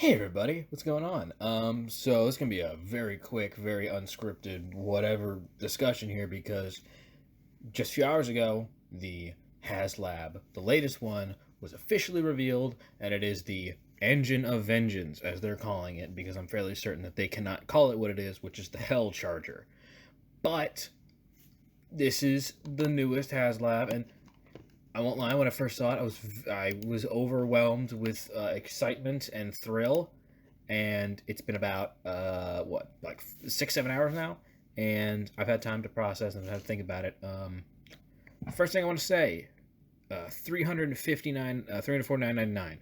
Hey everybody, what's going on? So it's gonna be a very quick, very unscripted, whatever discussion here because just a few hours ago, the Haslab, the latest one, was officially revealed, and it is the Engine of Vengeance, as they're calling it, because I'm fairly certain that they cannot call it what it is, which is the Hell Charger. But this is the newest Haslab, and I won't lie. When I first saw it, I was overwhelmed with excitement and thrill, and it's been about what, like 6 7 hours now, and I've had time to process and I've had to think about it. First thing I want to say, 349.99,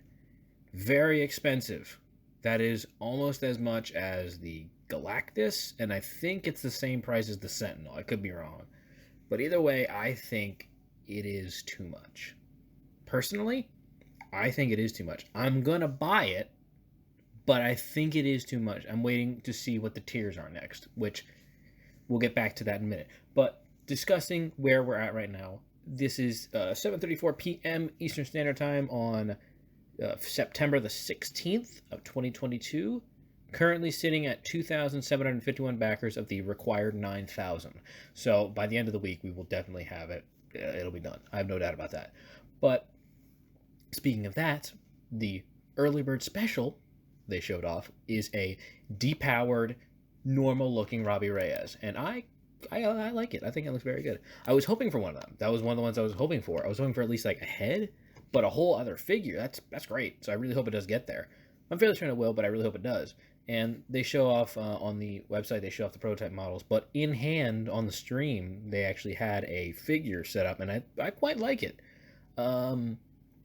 very expensive. That is almost as much as the Galactus, and I think it's the same price as the Sentinel. I could be wrong, but either way, I think it is too much. Personally, I think it is too much. I'm gonna buy it, but I think it is too much. I'm waiting to see what the tiers are next, which we'll get back to that in a minute. But discussing where we're at right now, this is 7:34 p.m. Eastern Standard Time on September the 16th of 2022. Currently sitting at 2,751 backers of the required 9,000. So by the end of the week, we will definitely have it. It'll be done. I have no doubt about that. But speaking of that, the early bird special they showed off is a depowered, normal-looking Robbie Reyes, and I like it. I think it looks very good. I was hoping for one of them. That was one of the ones I was hoping for. I was hoping for at least like a head, but a whole other figure. That's great. So I really hope it does get there. I'm fairly certain it will, but I really hope it does. And they show off on the website. They show off the prototype models, but in hand on the stream, they actually had a figure set up, and I quite like it.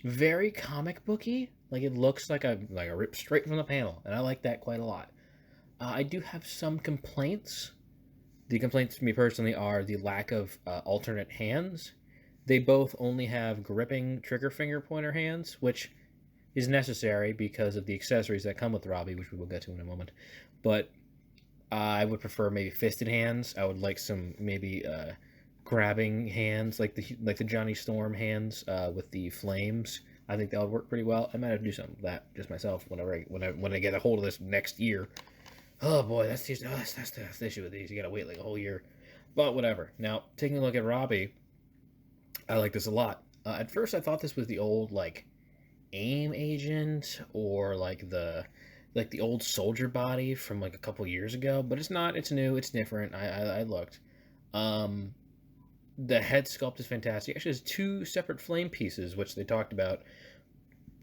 Very comic booky. Like it looks like a rip straight from the panel, and I like that quite a lot. I do have some complaints. The complaints to me personally are the lack of alternate hands. They both only have gripping trigger finger pointer hands, which is necessary because of the accessories that come with Robbie, which we will get to in a moment. But I would prefer maybe fisted hands. I would like some maybe grabbing hands, like the Johnny Storm hands with the flames. I think that would work pretty well. I might have to do something with that just myself when I get a hold of this next year. Oh boy, that's the issue with these. You gotta wait like a whole year, but whatever. Now taking a look at Robbie, I like this a lot. At first, I thought this was the old like AIM agent or like the old soldier body from like a couple years ago, but it's not. It's new. It's different. I looked. Um, the head sculpt is fantastic. Actually, there's two separate flame pieces which they talked about.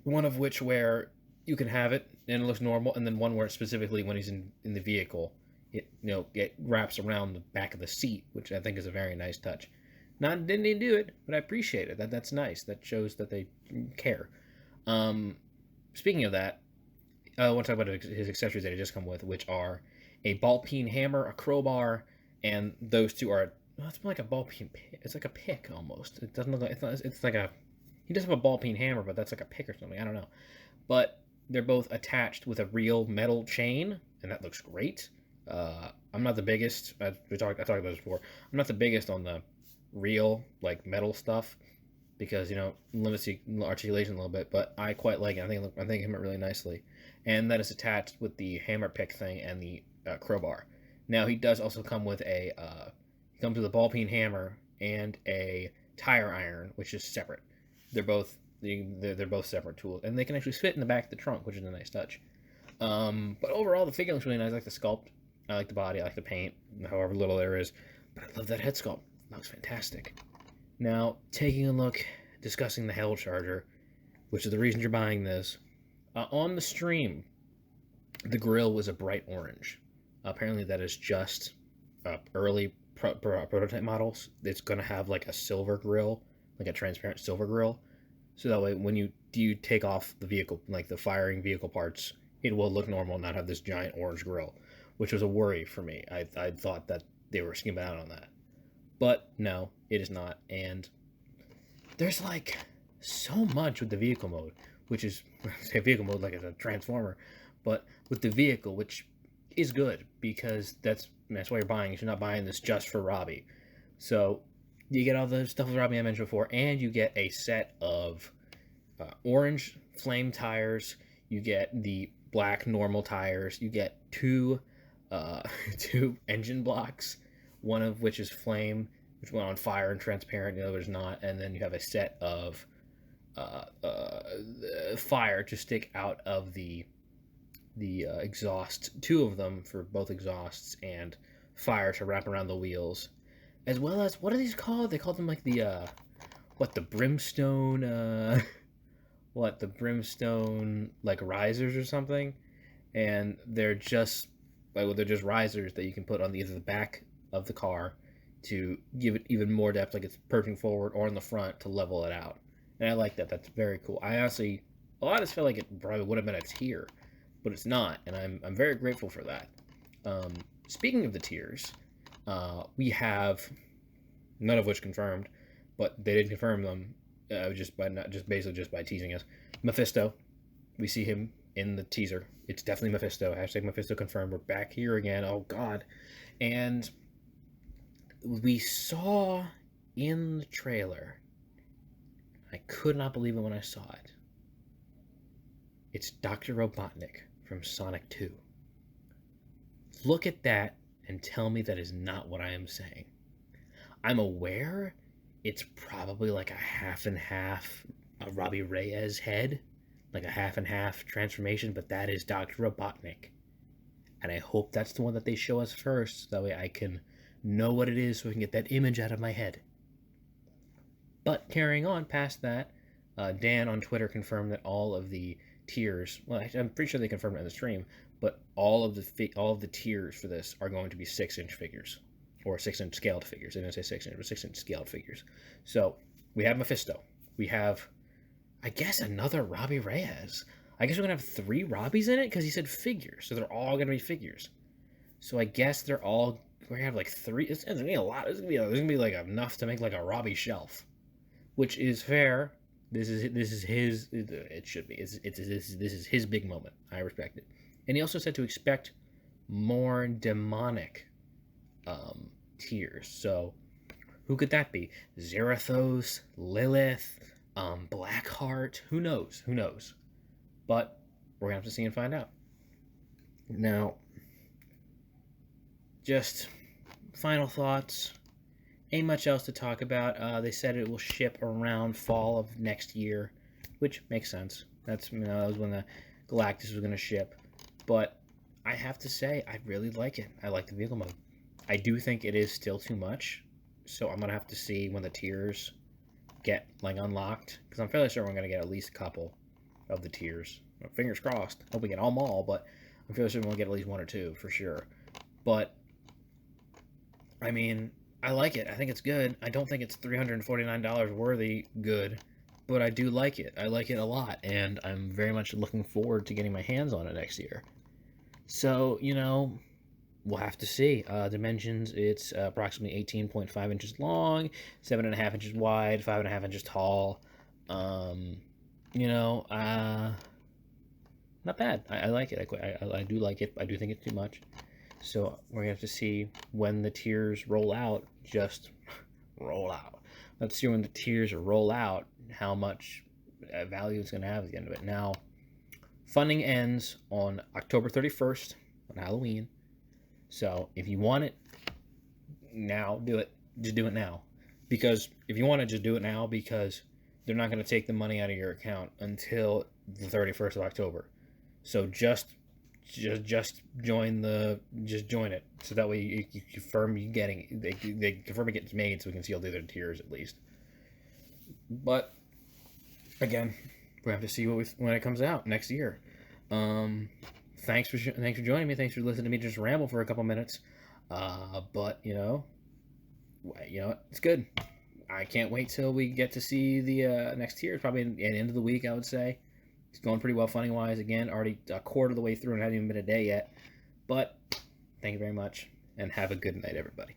One of which where you can have it and it looks normal, and then one where specifically when he's in the vehicle, it wraps around the back of the seat, which I think is a very nice touch. Not didn't need to do it, but I appreciate it. That's nice. That shows that they care. Um, Speaking of that, I want to talk about his accessories that he just come with, which are a ball peen hammer, a crowbar, and those two are. Well, it's more like a ball peen. It's like a pick almost. It doesn't look like it's, not, it's like a. He does have a ball peen hammer, but that's like a pick or something. I don't know, but they're both attached with a real metal chain, and that looks great. I'm not the biggest. I talked about this before. I'm not the biggest on the real like metal stuff because limits the articulation a little bit, but I quite like it. I think it came out really nicely, and that is attached with the hammer pick thing and the crowbar. Now he does also come with he comes with a ball peen hammer and a tire iron, which is separate. They're both they're both separate tools, and they can actually fit in the back of the trunk, which is a nice touch. But overall, the figure looks really nice. I like the sculpt. I like the body. I like the paint, however little there is. But I love that head sculpt. It looks fantastic. Now, taking a look, discussing the Hell Charger, which is the reason you're buying this. On the stream, the grill was a bright orange. Apparently, that is just early prototype models. It's going to have like a silver grill, like a transparent silver grill. So that way, when you take off the vehicle, like the firing vehicle parts, it will look normal and not have this giant orange grill, which was a worry for me. I thought that they were skimming out on that. But no, it is not. And there's like so much with the vehicle mode, which is, say vehicle mode like it's a transformer, but with the vehicle, which is good because that's why you're buying. You're not buying this just for Robbie. So you get all the stuff with Robbie I mentioned before, and you get a set of orange flame tires. You get the black normal tires. You get two two engine blocks, one of which is flame, which went on fire and transparent, the other is not, and then you have a set of fire to stick out of the exhaust, two of them for both exhausts, and fire to wrap around the wheels, as well as, what are these called? They call them like the the brimstone the brimstone like risers or something, and they're just risers that you can put on either the back of the car to give it even more depth, like it's perching forward, or in the front to level it out. And I like that. That's very cool. I honestly, a lot of us feel like it probably would have been a tier, but it's not, and I'm very grateful for that. Speaking of the tiers, we have, none of which confirmed, but they didn't confirm them just by teasing us. Mephisto, we see him in the teaser. It's definitely Mephisto. Hashtag Mephisto confirmed. We're back here again. Oh God. And we saw in the trailer, I could not believe it when I saw it, it's Dr. Robotnik from Sonic 2. Look at that and tell me that is not what I am saying. I'm aware it's probably like a half and half a Robbie Reyes head, like a half and half transformation, but that is Dr. Robotnik. And I hope that's the one that they show us first, so that way I can know what it is, so I can get that image out of my head. But carrying on past that, Dan on Twitter confirmed that all of the tiers, well, I'm pretty sure they confirmed it in the stream, but all of the tiers for this are going to be 6-inch figures, or 6-inch scaled figures. I didn't say 6-inch, but 6-inch scaled figures. So we have Mephisto. We have, I guess, another Robbie Reyes. I guess we're gonna have 3 Robbies in it because he said figures, so they're all gonna be figures. So I guess we're gonna have like 3. It's gonna be a lot. There's gonna be like enough to make like a Robbie shelf, which is fair. This is his. It should be. This is his big moment. I respect it. And he also said to expect more demonic tiers. So who could that be? Zarathos, Lilith, Blackheart. Who knows? Who knows? But we're gonna have to see and find out. Now, just final thoughts. Ain't much else to talk about. They said it will ship around fall of next year, which makes sense. That was when the Galactus was going to ship. But I have to say, I really like it. I like the vehicle mode. I do think it is still too much, so I'm going to have to see when the tiers get like unlocked, because I'm fairly sure we're going to get at least a couple of the tiers. Fingers crossed. Hope we get them all, but I'm fairly sure we'll get at least 1 or 2 for sure. But I mean, I like it. I think it's good. I don't think it's $349 worthy good, but I do like it. I like it a lot, and I'm very much looking forward to getting my hands on it next year. So, we'll have to see. Dimensions, it's approximately 18.5 inches long, 7.5 inches wide, 5.5 inches tall. Not bad. I like it. I do like it. I do think it's too much. So we're going to have to see when the tiers roll out, just roll out. Let's see when the tiers roll out, how much value it's going to have at the end of it. Now, funding ends on October 31st, on Halloween. So if you want it now, do it. Just do it now. Because if you want to just do it now, because they're not going to take the money out of your account until the 31st of October. So just join it, so that way you confirm you getting they confirm it gets made, so we can see all the other tiers at least. But again, we have to see when it comes out next year. Thanks for joining me. Thanks for listening to me just ramble for a couple minutes. But it's good. I can't wait till we get to see the next tiers. Probably at the end of the week, I would say. It's going pretty well funding wise. Again, already a quarter of the way through and hasn't even been a day yet. But thank you very much, and have a good night, everybody.